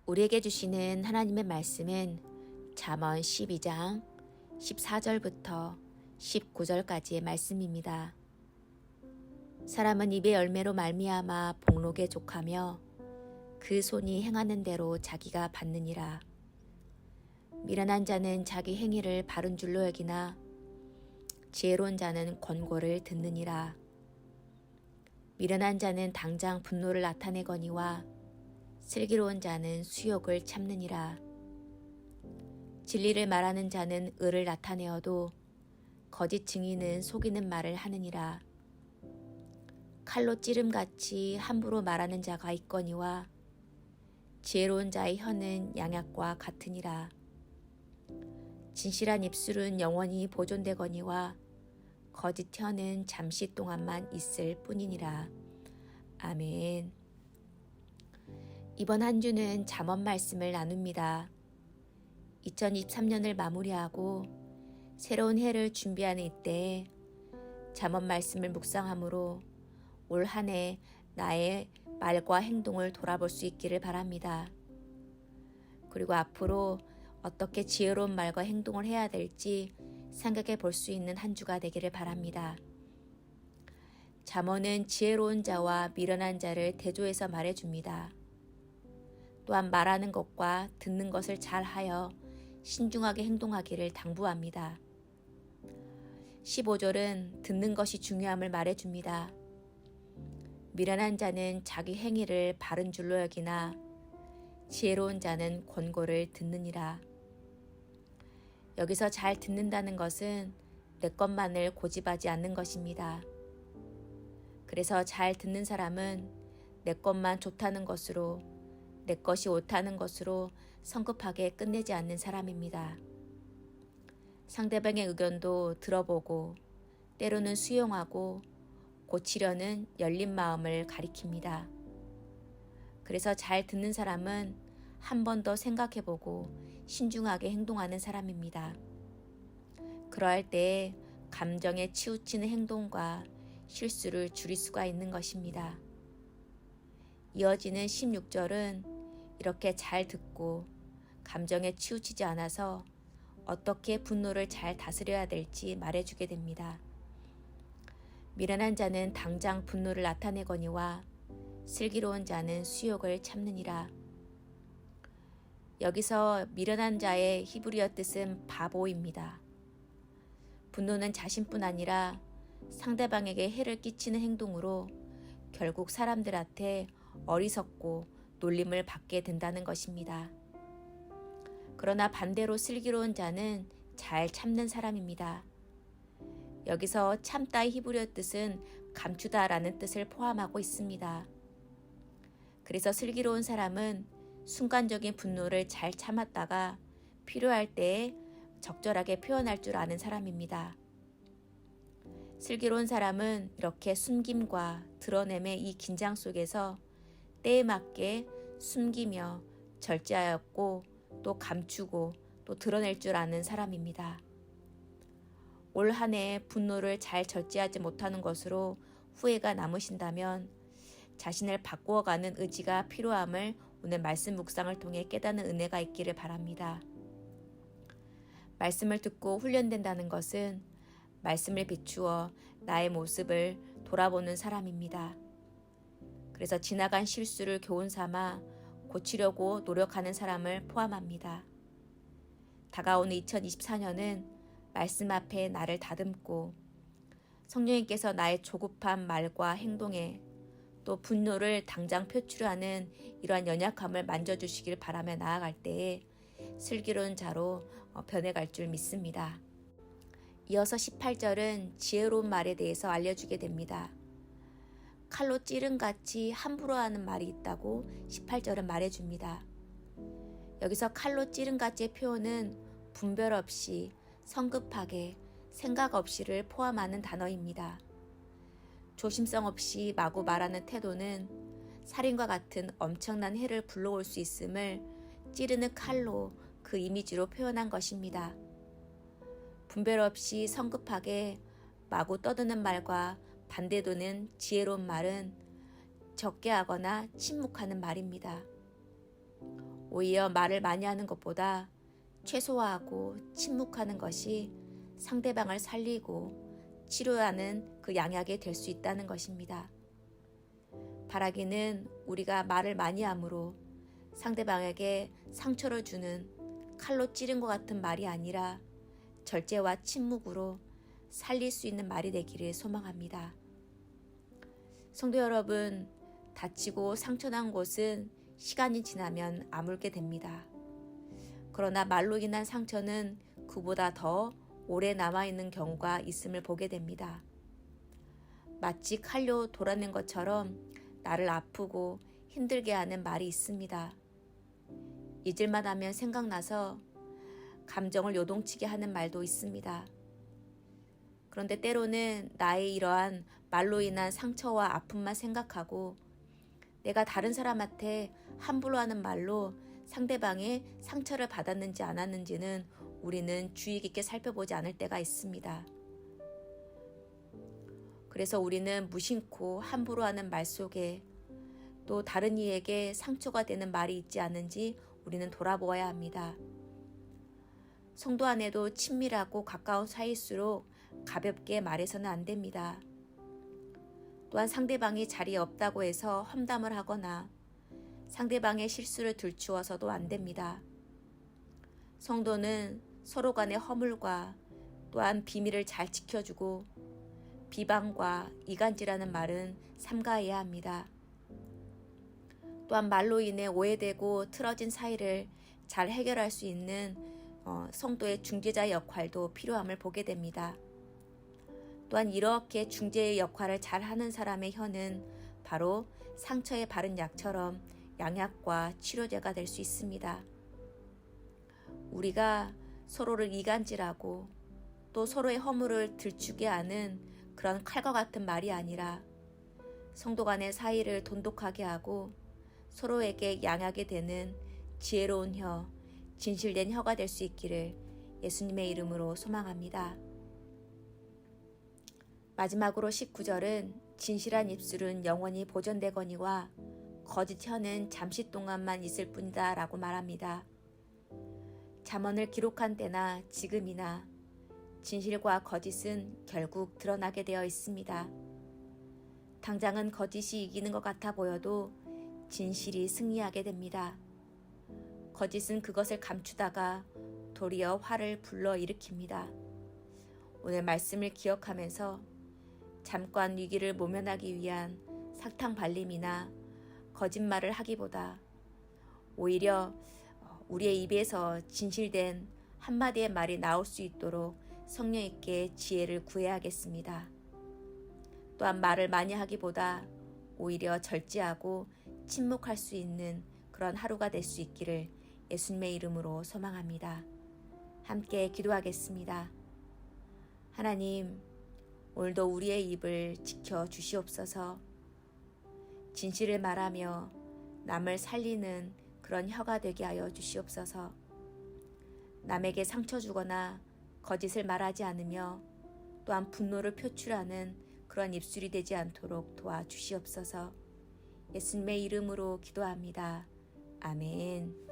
우리에게 주시는 하나님의 말씀은 잠언 12장 14절부터 19절까지의 말씀입니다. 사람은 입의 열매로 말미암아 복록에 족하며 그 손이 행하는 대로 자기가 받느니라. 미련한 자는 자기 행위를 바른 줄로 여기나 지혜로운 자는 권고를 듣느니라. 미련한 자는 당장 분노를 나타내거니와 슬기로운 자는 수욕을 참느니라. 진리를 말하는 자는 의를 나타내어도 거짓 증인은 속이는 말을 하느니라. 칼로 찌름같이 함부로 말하는 자가 있거니와 지혜로운 자의 혀는 양약과 같으니라. 진실한 입술은 영원히 보존되거니와 거짓 혀는 잠시 동안만 있을 뿐이니라. 아멘. 이번 한 주는 잠언 말씀을 나눕니다. 2023년을 마무리하고 새로운 해를 준비하는 이때에 잠언 말씀을 묵상함으로 올 한 해 나의 말과 행동을 돌아볼 수 있기를 바랍니다. 그리고 앞으로 어떻게 지혜로운 말과 행동을 해야 될지 생각해 볼 수 있는 한 주가 되기를 바랍니다. 잠언은 지혜로운 자와 미련한 자를 대조해서 말해줍니다. 또한 말하는 것과 듣는 것을 잘하여 신중하게 행동하기를 당부합니다. 15절은 듣는 것이 중요함을 말해줍니다. 미련한 자는 자기 행위를 바른 줄로 여기나 지혜로운 자는 권고를 듣느니라. 여기서 잘 듣는다는 것은 내 것만을 고집하지 않는 것입니다. 그래서 잘 듣는 사람은 내 것만 좋다는 것으로, 내 것이 옳다는 것으로 성급하게 끝내지 않는 사람입니다. 상대방의 의견도 들어보고 때로는 수용하고 고치려는 열린 마음을 가리킵니다. 그래서 잘 듣는 사람은 한 번 더 생각해보고 신중하게 행동하는 사람입니다. 그러할 때에 감정에 치우치는 행동과 실수를 줄일 수가 있는 것입니다. 이어지는 16절은 이렇게 잘 듣고 감정에 치우치지 않아서 어떻게 분노를 잘 다스려야 될지 말해주게 됩니다. 미련한 자는 당장 분노를 나타내거니와 슬기로운 자는 수욕을 참느니라. 여기서 미련한 자의 히브리어 뜻은 바보입니다. 분노는 자신뿐 아니라 상대방에게 해를 끼치는 행동으로 결국 사람들한테 어리석고 놀림을 받게 된다는 것입니다. 그러나 반대로 슬기로운 자는 잘 참는 사람입니다. 여기서 참다의 히브리어 뜻은 감추다라는 뜻을 포함하고 있습니다. 그래서 슬기로운 사람은 순간적인 분노를 잘 참았다가 필요할 때에 적절하게 표현할 줄 아는 사람입니다. 슬기로운 사람은 이렇게 숨김과 드러냄의 이 긴장 속에서 때에 맞게 숨기며 절제하였고 또 감추고 또 드러낼 줄 아는 사람입니다. 올 한 해 분노를 잘 절제하지 못하는 것으로 후회가 남으신다면 자신을 바꾸어가는 의지가 필요함을 오늘 말씀 묵상을 통해 깨닫는 은혜가 있기를 바랍니다. 말씀을 듣고 훈련된다는 것은 말씀을 비추어 나의 모습을 돌아보는 사람입니다. 그래서 지나간 실수를 교훈 삼아 고치려고 노력하는 사람을 포함합니다. 다가오는 2024년은 말씀 앞에 나를 다듬고 성령님께서 나의 조급한 말과 행동에 또 분노를 당장 표출하는 이러한 연약함을 만져주시길 바라며 나아갈 때에 슬기로운 자로 변해갈 줄 믿습니다. 이어서 18절은 지혜로운 말에 대해서 알려주게 됩니다. 칼로 찌른같이 함부로 하는 말이 있다고 18절은 말해줍니다. 여기서 칼로 찌른같이의 표현은 분별 없이 성급하게 생각 없이를 포함하는 단어입니다. 조심성 없이 마구 말하는 태도는 살인과 같은 엄청난 해를 불러올 수 있음을 찌르는 칼로 그 이미지로 표현한 것입니다. 분별 없이 성급하게 마구 떠드는 말과 반대도는 지혜로운 말은 적게 하거나 침묵하는 말입니다. 오히려 말을 많이 하는 것보다 최소화하고 침묵하는 것이 상대방을 살리고 치료하는 그 양약이 될 수 있다는 것입니다. 바라기는 우리가 말을 많이 함으로 상대방에게 상처를 주는 칼로 찌른 것 같은 말이 아니라 절제와 침묵으로 살릴 수 있는 말이 되기를 소망합니다. 성도 여러분, 다치고 상처난 곳은 시간이 지나면 아물게 됩니다. 그러나 말로 인한 상처는 그보다 더 오래 남아있는 경우가 있음을 보게 됩니다. 마치 칼로 돌아낸 것처럼 나를 아프고 힘들게 하는 말이 있습니다. 잊을만 하면 생각나서 감정을 요동치게 하는 말도 있습니다. 그런데 때로는 나의 이러한 말로 인한 상처와 아픔만 생각하고 내가 다른 사람한테 함부로 하는 말로 상대방의 상처를 받았는지 안 받았는지는 우리는 주의 깊게 살펴보지 않을 때가 있습니다. 그래서 우리는 무심코 함부로 하는 말 속에 또 다른 이에게 상처가 되는 말이 있지 않은지 우리는 돌아보아야 합니다. 성도 안에도 친밀하고 가까운 사이일수록 가볍게 말해서는 안 됩니다. 또한 상대방이 자리에 없다고 해서 험담을 하거나 상대방의 실수를 들추어서도 안 됩니다. 성도는 서로 간의 허물과 또한 비밀을 잘 지켜주고 비방과 이간질하는 말은 삼가해야 합니다. 또한 말로 인해 오해되고 틀어진 사이를 잘 해결할 수 있는 성도의 중재자 역할도 필요함을 보게 됩니다. 또한 이렇게 중재의 역할을 잘 하는 사람의 혀는 바로 상처에 바른 약처럼 양약과 치료제가 될 수 있습니다. 우리가 서로를 이간질하고 또 서로의 허물을 들추게 하는 그런 칼과 같은 말이 아니라 성도 간의 사이를 돈독하게 하고 서로에게 양하게 되는 지혜로운 혀, 진실된 혀가 될 수 있기를 예수님의 이름으로 소망합니다. 마지막으로 19절은 진실한 입술은 영원히 보존되거니와 거짓 혀는 잠시 동안만 있을 뿐이다 라고 말합니다. 잠언을 기록한 때나 지금이나 진실과 거짓은 결국 드러나게 되어 있습니다. 당장은 거짓이 이기는 것 같아 보여도 진실이 승리하게 됩니다. 거짓은 그것을 감추다가 도리어 화를 불러일으킵니다. 오늘 말씀을 기억하면서 잠깐 위기를 모면하기 위한 사탕 발림이나 거짓말을 하기보다 오히려 우리의 입에서 진실된 한마디의 말이 나올 수 있도록 성령님께 지혜를 구해야겠습니다. 또한 말을 많이 하기보다 오히려 절제하고 침묵할 수 있는 그런 하루가 될 수 있기를 예수님의 이름으로 소망합니다. 함께 기도하겠습니다. 하나님, 오늘도 우리의 입을 지켜 주시옵소서. 진실을 말하며 남을 살리는 그런 혀가 되게 하여 주시옵소서. 남에게 상처 주거나 거짓을 말하지 않으며 또한 분노를 표출하는 그런 입술이 되지 않도록 도와주시옵소서. 예수님의 이름으로 기도합니다. 아멘.